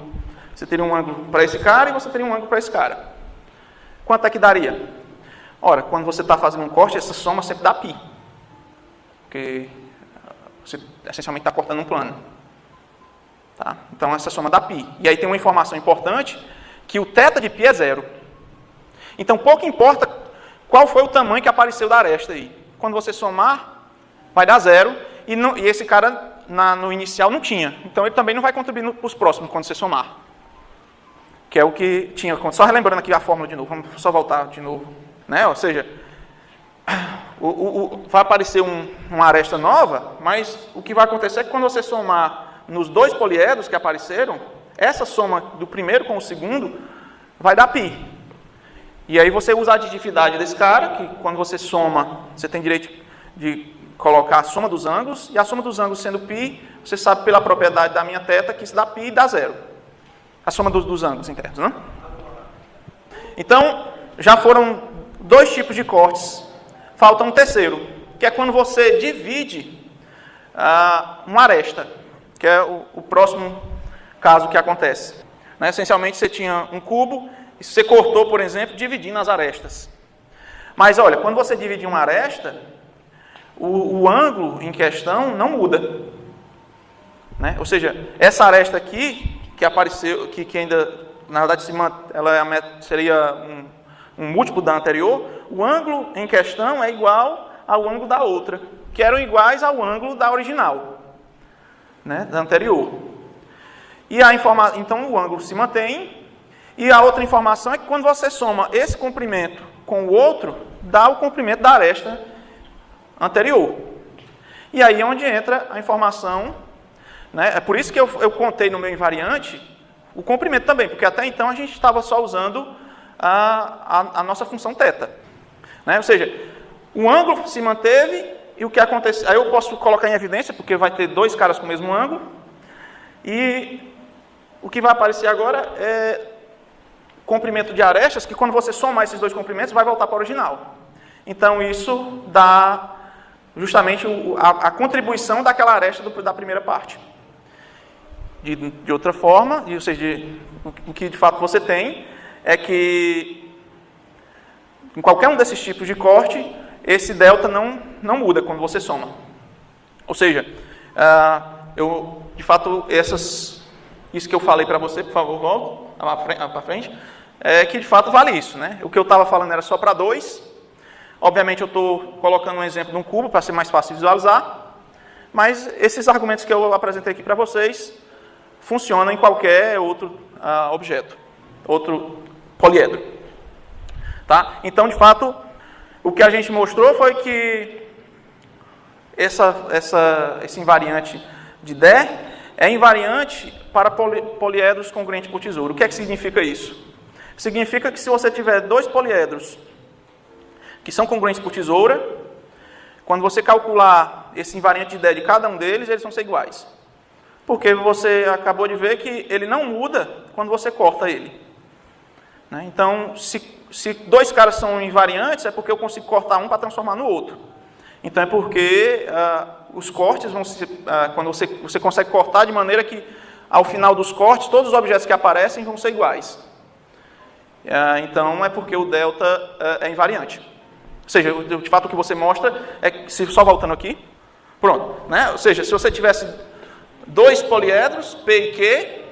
para esse cara e você teria um ângulo para esse cara. Quanto é que daria? Ora, quando você está fazendo um corte, essa soma sempre dá π. Porque você essencialmente está cortando um plano. Tá? Então, essa soma dá π. E aí tem uma informação importante, que o θ de π é 0. Então, pouco importa qual foi o tamanho que apareceu da aresta aí. Quando você somar, vai dar 0. E esse cara, no inicial, não tinha. Então, ele também não vai contribuir para os próximos, quando você somar. Que é o que tinha. Só relembrando aqui a fórmula de novo. Vamos só voltar de novo. Né? Ou seja, vai aparecer uma aresta nova, mas o que vai acontecer é que quando você somar nos 2 poliedros que apareceram, essa soma do primeiro com o segundo vai dar π. E aí você usa a aditividade desse cara, que quando você soma, você tem direito de colocar a soma dos ângulos, e a soma dos ângulos sendo π, você sabe pela propriedade da minha θ que isso dá π e dá 0. A soma dos ângulos internos, né? Então, já foram 2 tipos de cortes. Falta um terceiro, que é quando você divide uma aresta, que é o próximo caso que acontece. Né? Essencialmente, você tinha um cubo, e você cortou, por exemplo, dividindo as arestas. Mas, olha, quando você divide uma aresta, o ângulo em questão não muda. Né? Ou seja, essa aresta aqui, que apareceu, que ainda, na verdade, ela seria um múltiplo da anterior, o ângulo em questão é igual ao ângulo da outra, que eram iguais ao ângulo da original, né, da anterior. E então o ângulo se mantém, e a outra informação é que quando você soma esse comprimento com o outro, dá o comprimento da aresta anterior. E aí é onde entra a informação, né, é por isso que eu contei no meu invariante o comprimento também, porque até então a gente estava só usando a nossa função θ. Né? Ou seja, o ângulo se manteve e o que acontece... Aí eu posso colocar em evidência, porque vai ter 2 caras com o mesmo ângulo. E o que vai aparecer agora é comprimento de arestas, que quando você somar esses 2 comprimentos, vai voltar para o original. Então, isso dá justamente a contribuição daquela aresta da primeira parte. De outra forma, ou seja, o que de fato você tem é que em qualquer um desses tipos de corte, esse delta não muda quando você soma. Ou seja, de fato, isso que eu falei para você, por favor, volta para frente, é que de fato vale isso. Né? O que eu estava falando era só para 2. Obviamente eu estou colocando um exemplo de um cubo para ser mais fácil de visualizar, mas esses argumentos que eu apresentei aqui para vocês funcionam em qualquer outro objeto, outro poliedro. Tá? Então, de fato, o que a gente mostrou foi que esse invariante de DE é invariante para poliedros congruentes por tesoura. O que é que significa isso? Significa que se você tiver dois poliedros que são congruentes por tesoura, quando você calcular esse invariante de DE de cada um deles, eles vão ser iguais. Porque você acabou de ver que ele não muda quando você corta ele. Então, se dois caras são invariantes, é porque eu consigo cortar um para transformar no outro. Então, é porque os cortes vão se... quando você consegue cortar de maneira que, ao final dos cortes, todos os objetos que aparecem vão ser iguais. Então, é porque o delta é invariante. Ou seja, de fato, o que você mostra é... Só voltando aqui. Pronto. Ou seja, se você tivesse dois poliedros, P e Q,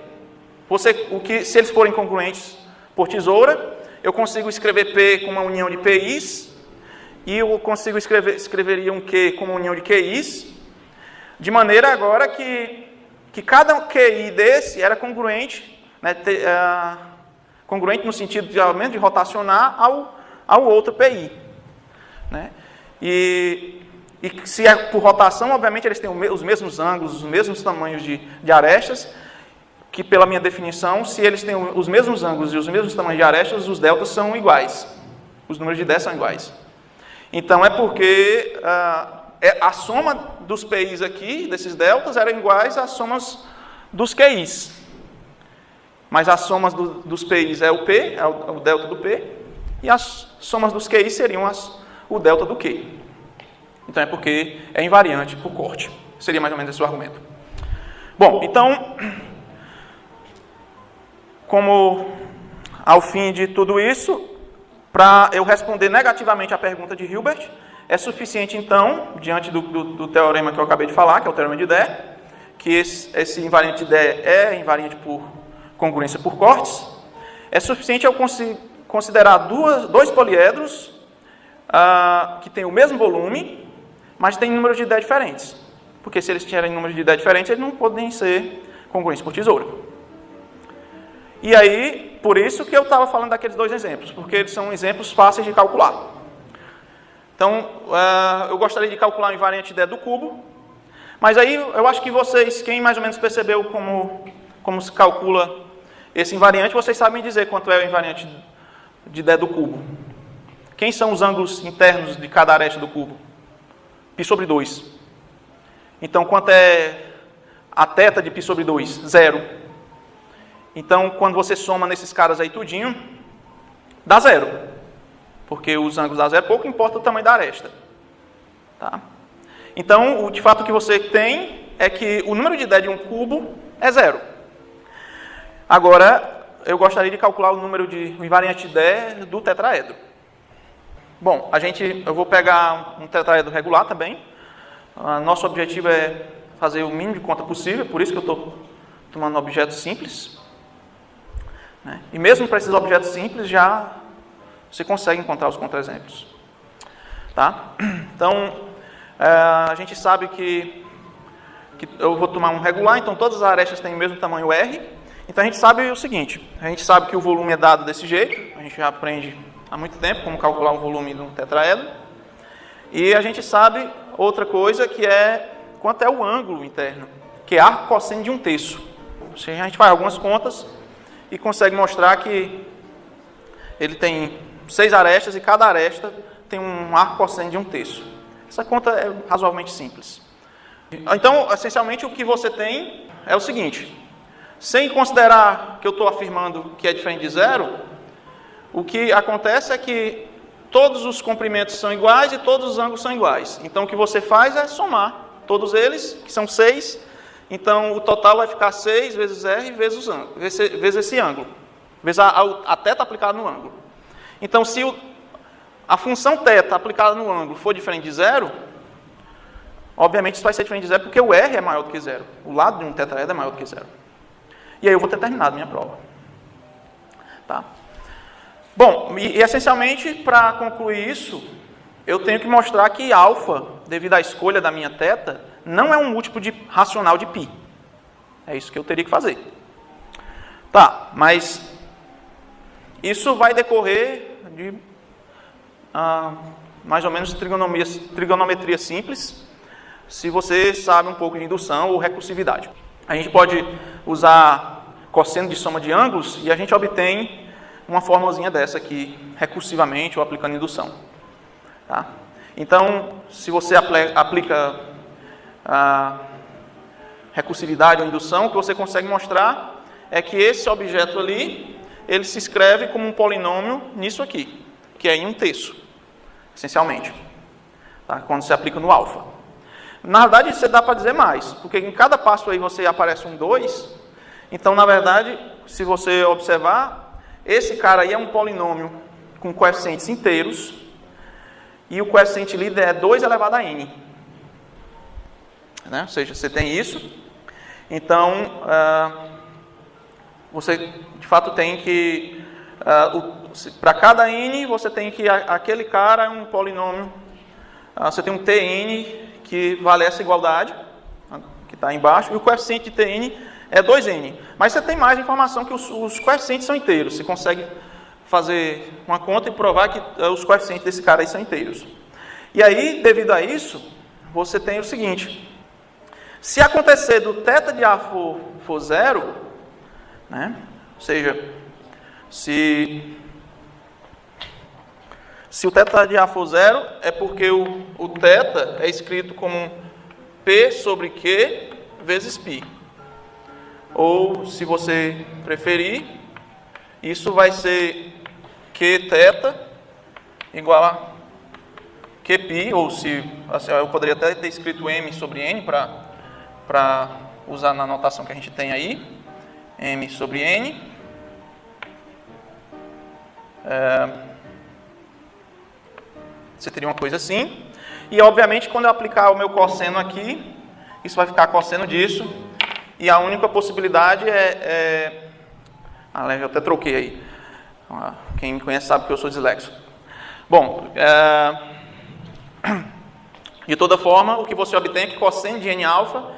se eles forem congruentes por tesoura, eu consigo escrever P com uma união de PIs, e eu consigo escreveria um Q com uma união de QIs, de maneira agora que cada QI desse era congruente, congruente no sentido de rotacionar ao outro PI. E se é por rotação, obviamente eles têm os mesmos ângulos, os mesmos tamanhos de arestas, que pela minha definição, se eles têm os mesmos ângulos e os mesmos tamanhos de arestas, os deltas são iguais. Os números de 10 são iguais. Então, é porque a soma dos PIs aqui, desses deltas, eram iguais às somas dos QIs. Mas as somas dos PIs é o P, é o delta do P, e as somas dos QIs seriam o delta do Q. Então, é porque é invariante por corte. Seria mais ou menos esse o argumento. Bom, então, como ao fim de tudo isso, para eu responder negativamente a pergunta de Hilbert, é suficiente, então, diante do teorema que eu acabei de falar, que é o teorema de DE, que esse invariante de DE é invariante por congruência por cortes, é suficiente eu considerar dois poliedros que têm o mesmo volume, mas têm números de DE diferentes. Porque se eles tiverem números de DE diferentes, eles não podem ser congruentes por tesoura. E aí, por isso que eu estava falando daqueles dois exemplos, porque eles são exemplos fáceis de calcular. Então, eu gostaria de calcular o invariante DE do cubo, mas aí eu acho que vocês, quem mais ou menos percebeu como se calcula esse invariante, vocês sabem dizer quanto é o invariante de DE do cubo. Quem são os ângulos internos de cada aresta do cubo? Π sobre 2. Então, quanto é a θ de π sobre 2? 0. Então, quando você soma nesses caras aí tudinho, dá 0. Porque os ângulos dá 0, pouco importa o tamanho da aresta. Tá? Então, de fato, o que você tem é que o número de DE de um cubo é 0. Agora, eu gostaria de calcular o invariante de DE do tetraedro. Bom, eu vou pegar um tetraedro regular também. Nosso objetivo é fazer o mínimo de conta possível, por isso que eu estou tomando objetos simples. E mesmo para esses objetos simples, já você consegue encontrar os contra-exemplos. Tá? Então, a gente sabe que eu vou tomar um regular, então todas as arestas têm o mesmo tamanho R. Então, a gente sabe o seguinte, a gente sabe que o volume é dado desse jeito, a gente já aprende há muito tempo como calcular o volume de um tetraedro. E a gente sabe outra coisa, que é quanto é o ângulo interno, que é arco cosseno de 1/3. A gente faz algumas contas e consegue mostrar que ele tem 6 arestas e cada aresta tem um arco cosseno de 1/3. Essa conta é razoavelmente simples. Então, essencialmente, o que você tem é o seguinte. Sem considerar que eu estou afirmando que é diferente de 0, o que acontece é que todos os comprimentos são iguais e todos os ângulos são iguais. Então, o que você faz é somar todos eles, que são 6. Então, o total vai ficar 6 vezes R vezes esse ângulo, vezes a θ aplicada no ângulo. Então, se a função θ aplicada no ângulo for diferente de 0, obviamente isso vai ser diferente de 0 porque o R é maior do que 0. O lado de um tetraedro é maior do que 0. E aí eu vou ter terminado minha prova. Tá? Bom, e essencialmente, para concluir isso, eu tenho que mostrar que alfa, devido à escolha da minha θ, não é um múltiplo racional de π. É isso que eu teria que fazer. Tá, mas isso vai decorrer de mais ou menos trigonometria simples, se você sabe um pouco de indução ou recursividade. A gente pode usar cosseno de soma de ângulos e a gente obtém uma formulazinha dessa aqui, recursivamente ou aplicando indução. Tá? Então, se você aplica a recursividade ou indução, o que você consegue mostrar é que esse objeto ali, ele se escreve como um polinômio nisso aqui, que é em 1/3, essencialmente, tá? Quando se aplica no alfa. Na verdade, isso dá para dizer mais, porque em cada passo aí você aparece um 2, então, na verdade, se você observar, esse cara aí é um polinômio com coeficientes inteiros, e o coeficiente líder é 2 elevado a n. Né? Ou seja, você tem isso, então, você de fato tem que, para cada n, você tem que, aquele cara é um polinômio, você tem um tn que vale essa igualdade, que está embaixo, e o coeficiente de tn é 2n. Mas você tem mais informação que os coeficientes são inteiros, você consegue fazer uma conta e provar que os coeficientes desse cara aí são inteiros. E aí, devido a isso, você tem o seguinte: se acontecer do θ de A for 0, né? Ou seja, se o θ de A for 0, é porque o θ é escrito como P sobre Q vezes π. Ou, se você preferir, isso vai ser Qθ igual a Qπ, ou se assim, eu poderia até ter escrito M sobre N para usar na notação que a gente tem aí, M sobre N. Você teria uma coisa assim. E, obviamente, quando eu aplicar o meu cosseno aqui, isso vai ficar cosseno disso. E a única possibilidade eu até troquei aí. Quem me conhece sabe que eu sou dislexo. Bom, de toda forma, o que você obtém é que cosseno de n alfa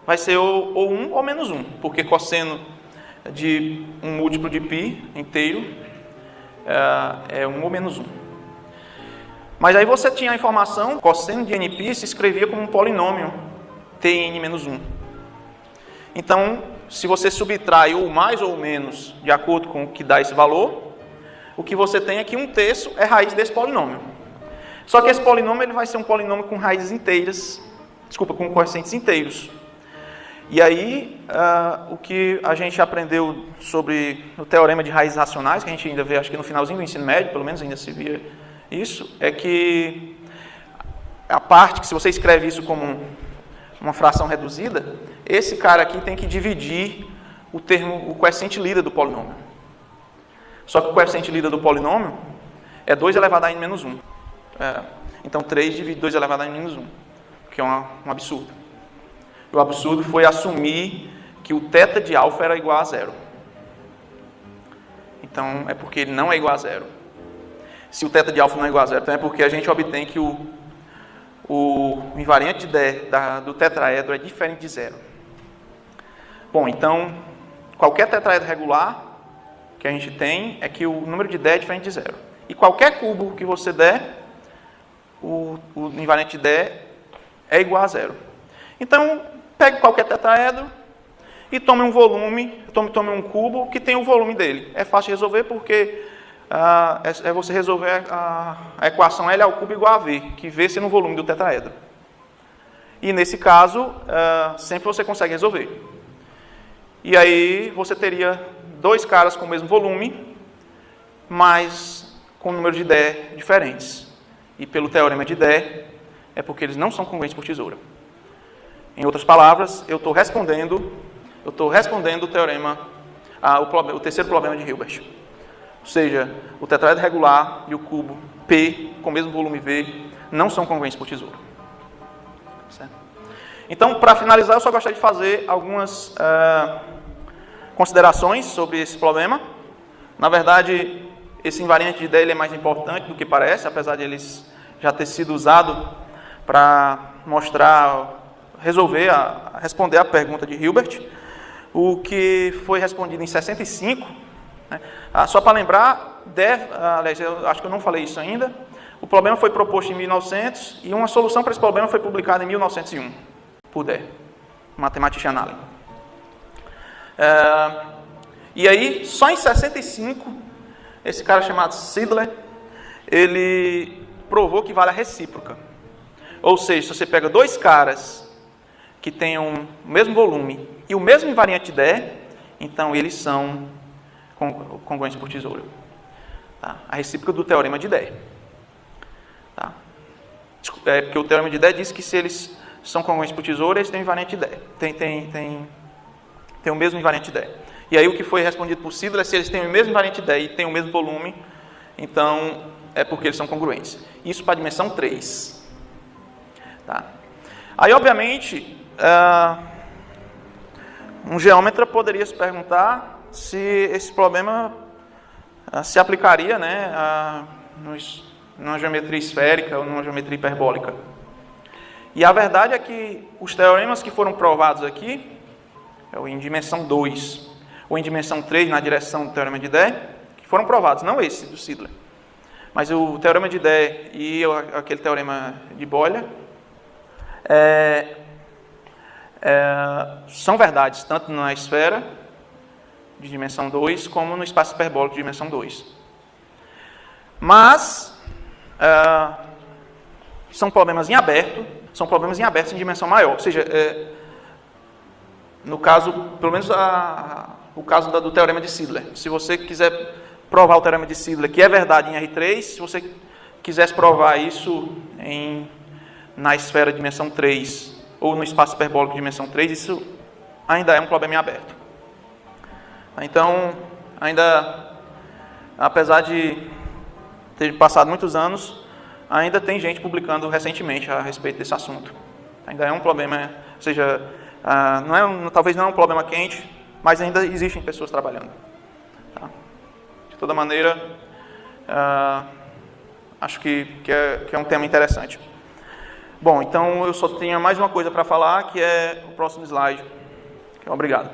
vai ser ou 1 ou menos 1, porque cosseno de um múltiplo de π inteiro é 1 ou menos 1. Mas aí você tinha a informação, cosseno de nπ se escrevia como um polinômio tn menos 1. Então, se você subtrai ou mais ou menos, de acordo com o que dá esse valor, o que você tem é que 1/3 é raiz desse polinômio. Só que esse polinômio ele vai ser um polinômio com raízes inteiras, com coeficientes inteiros. E aí, o que a gente aprendeu sobre o teorema de raízes racionais, que a gente ainda vê, acho que no finalzinho do ensino médio, pelo menos ainda se via isso, é que a parte que, se você escreve isso como uma fração reduzida, esse cara aqui tem que dividir o coeficiente líder do polinômio. Só que o coeficiente líder do polinômio é 2 elevado a n menos 1. Então 3 divide 2 elevado a n menos 1, que é um absurdo. O absurdo foi assumir que o θ de alfa era igual a 0. Então é porque ele não é igual a 0. Se o θ de alfa não é igual a 0, então é porque a gente obtém que o invariante de do tetraedro é diferente de 0. Bom, então, qualquer tetraedro regular que a gente tem é que o número de D é diferente de 0. E qualquer cubo que você der, o invariante de D é igual a 0. Então, pegue qualquer tetraedro e tome um volume, tome um cubo que tem o volume dele. É fácil de resolver porque é você resolver a equação L ao cubo igual a V, que V sendo o volume do tetraedro. E nesse caso, sempre você consegue resolver. E aí você teria dois caras com o mesmo volume, mas com um número de D diferentes. E pelo teorema de D, é porque eles não são congruentes por tesoura. Em outras palavras, eu estou respondendo o teorema, o terceiro problema de Hilbert. Ou seja, o tetraedro regular e o cubo P com o mesmo volume V não são congruentes por tesoura. Certo? Então, para finalizar, eu só gostaria de fazer algumas considerações sobre esse problema. Na verdade, esse invariante de D ele é mais importante do que parece, apesar de eles já ter sido usado para responder a pergunta de Hilbert, o que foi respondido em 65. Né? Só para lembrar, aliás, eu acho que eu não falei isso ainda, O problema foi proposto em 1900 e uma solução para esse problema foi publicada em 1901, por Dare, Mathematische Annalen. E aí, só em 65, esse cara chamado Seidler, ele provou que vale a recíproca. Ou seja, se você pega dois caras que tenham o mesmo volume e o mesmo invariante de Dare, então eles são congruentes por tesoura. Tá? A recíproca do teorema de Dare. Tá? Porque o teorema de Dare diz que se eles são congruentes por tesoura, eles têm um invariante de Dare. Tem o mesmo invariante de Dare. E aí o que foi respondido por Seidler é se eles têm o mesmo invariante de Dare e têm o mesmo volume, então é porque eles são congruentes. Isso para a dimensão 3. Tá? Aí, obviamente, um geômetra poderia se perguntar se esse problema se aplicaria, né, numa geometria esférica ou numa geometria hiperbólica. E a verdade é que os teoremas que foram provados aqui, em dimensão 2 ou em dimensão 3, na direção do teorema de Dare, que foram provados, não esse do Seidler, mas o teorema de Dare e aquele teorema de Euler, são verdades tanto na esfera de dimensão 2 como no espaço hiperbólico de dimensão 2. Mas são problemas em aberto, em dimensão maior. Ou seja, no caso, pelo menos o caso do teorema de Seidler. Se você quiser provar o teorema de Seidler, que é verdade em R3, se você quisesse provar isso na esfera de dimensão 3 ou no espaço hiperbólico de dimensão 3, isso ainda é um problema em aberto. Então, apesar de ter passado muitos anos, ainda tem gente publicando recentemente a respeito desse assunto. Ainda é um problema, ou seja, talvez não é um problema quente, mas ainda existem pessoas trabalhando. Tá? De toda maneira, acho que é um tema interessante. Bom, então eu só tenho mais uma coisa para falar, que é o próximo slide. Obrigado.